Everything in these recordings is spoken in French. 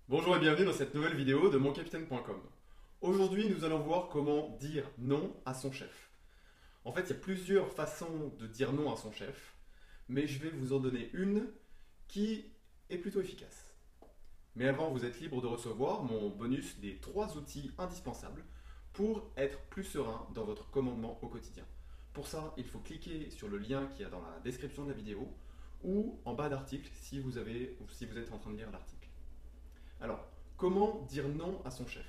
Bonjour et bienvenue dans cette nouvelle vidéo de moncapitaine.com. Aujourd'hui, nous allons voir comment dire non à son chef. En fait, il y a plusieurs façons de dire non à son chef, mais je vais vous en donner une qui est plutôt efficace. Mais avant, vous êtes libre de recevoir mon bonus des 3 outils indispensables pour être plus serein dans votre commandement au quotidien. Pour ça, il faut cliquer sur le lien qu'il y a dans la description de la vidéo ou en bas d'article si vous êtes en train de lire l'article. Alors, comment dire non à son chef?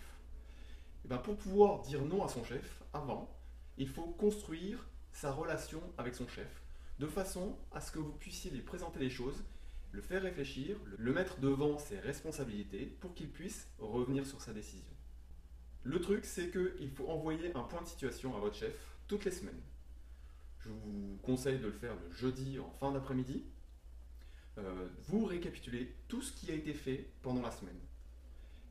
Eh ben, pour pouvoir dire non à son chef, avant, il faut construire sa relation avec son chef, de façon à ce que vous puissiez lui présenter les choses, le faire réfléchir, le mettre devant ses responsabilités pour qu'il puisse revenir sur sa décision. Le truc, c'est qu'il faut envoyer un point de situation à votre chef toutes les semaines. Je vous conseille de le faire le jeudi en fin d'après-midi. Vous récapitulez tout ce qui a été fait pendant la semaine.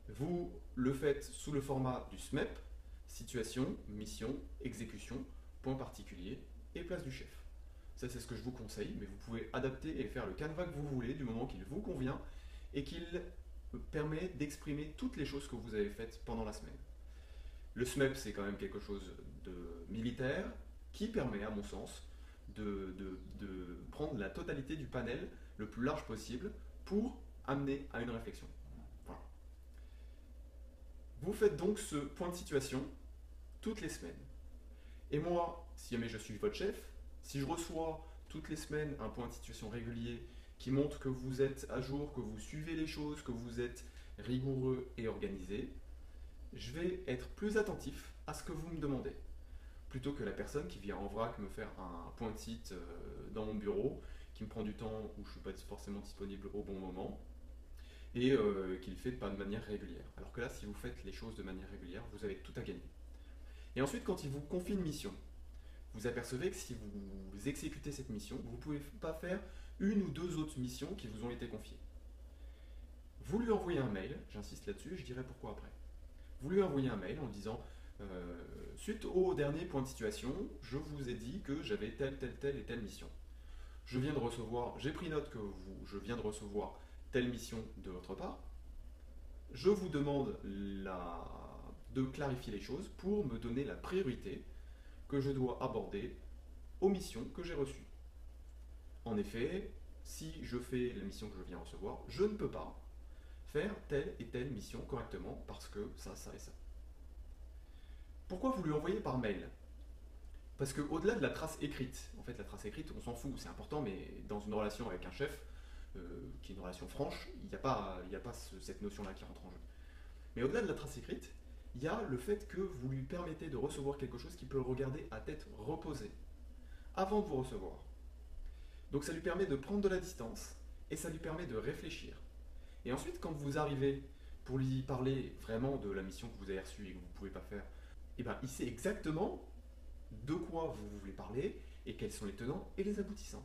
Vous le faites sous le format du SMEP, situation, mission, exécution, point particulier et place du chef. Ça, c'est ce que je vous conseille, mais vous pouvez adapter et faire le canevas que vous voulez du moment qu'il vous convient et qu'il permet d'exprimer toutes les choses que vous avez faites pendant la semaine. Le SMEP, c'est quand même quelque chose de militaire qui permet, à mon sens, de prendre la totalité du panel le plus large possible pour amener à une réflexion. Voilà. Vous faites donc ce point de situation toutes les semaines. Et moi, si jamais je suis votre chef, si je reçois toutes les semaines un point de situation régulier qui montre que vous êtes à jour, que vous suivez les choses, que vous êtes rigoureux et organisé, je vais être plus attentif à ce que vous me demandez. Plutôt que la personne qui vient en vrac me faire un point de site dans mon bureau, qui me prend du temps où je ne suis pas forcément disponible au bon moment, et qui le fait pas de manière régulière. Alors que là, si vous faites les choses de manière régulière, vous avez tout à gagner. Et ensuite, quand il vous confie une mission, vous apercevez que si vous exécutez cette mission, vous ne pouvez pas faire une ou deux autres missions qui vous ont été confiées. Vous lui envoyez un mail, j'insiste là-dessus, je dirai pourquoi après. Vous lui envoyez un mail en disant suite au dernier point de situation, je vous ai dit que j'avais telle et telle mission. Je viens de recevoir, j'ai pris note que je viens de recevoir telle mission de votre part. Je vous demande de clarifier les choses pour me donner la priorité que je dois aborder aux missions que j'ai reçues. En effet, si je fais la mission que je viens de recevoir, je ne peux pas faire telle et telle mission correctement parce que ça et ça. Pourquoi vous lui envoyez par mail? Parce qu'au-delà de la trace écrite, en fait la trace écrite on s'en fout, c'est important, mais dans une relation avec un chef, qui est une relation franche, il n'y a pas, cette notion-là qui rentre en jeu. Mais au-delà de la trace écrite, il y a le fait que vous lui permettez de recevoir quelque chose qui peut le regarder à tête reposée, avant de vous recevoir. Donc ça lui permet de prendre de la distance, et ça lui permet de réfléchir. Et ensuite, quand vous arrivez pour lui parler vraiment de la mission que vous avez reçue et que vous ne pouvez pas faire, eh ben, il sait exactement de quoi vous voulez parler et quels sont les tenants et les aboutissants.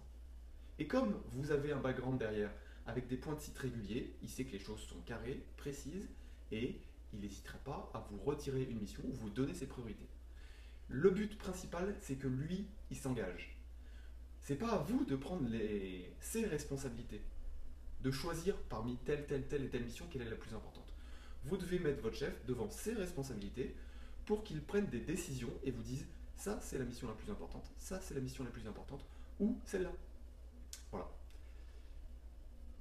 Et comme vous avez un background derrière avec des points de site réguliers, il sait que les choses sont carrées, précises et il n'hésitera pas à vous retirer une mission ou vous donner ses priorités. Le but principal, c'est que lui, il s'engage. C'est pas à vous de prendre ses responsabilités, de choisir parmi telle et telle mission quelle est la plus importante. Vous devez mettre votre chef devant ses responsabilités pour qu'il prenne des décisions et vous dise ça c'est la mission la plus importante, ça c'est la mission la plus importante, ou celle-là. Voilà.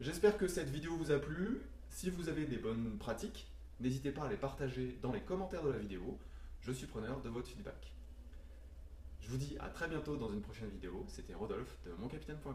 J'espère que cette vidéo vous a plu. Si vous avez des bonnes pratiques, n'hésitez pas à les partager dans les commentaires de la vidéo. Je suis preneur de votre feedback. Je vous dis à très bientôt dans une prochaine vidéo. C'était Rodolphe de moncapitaine.com.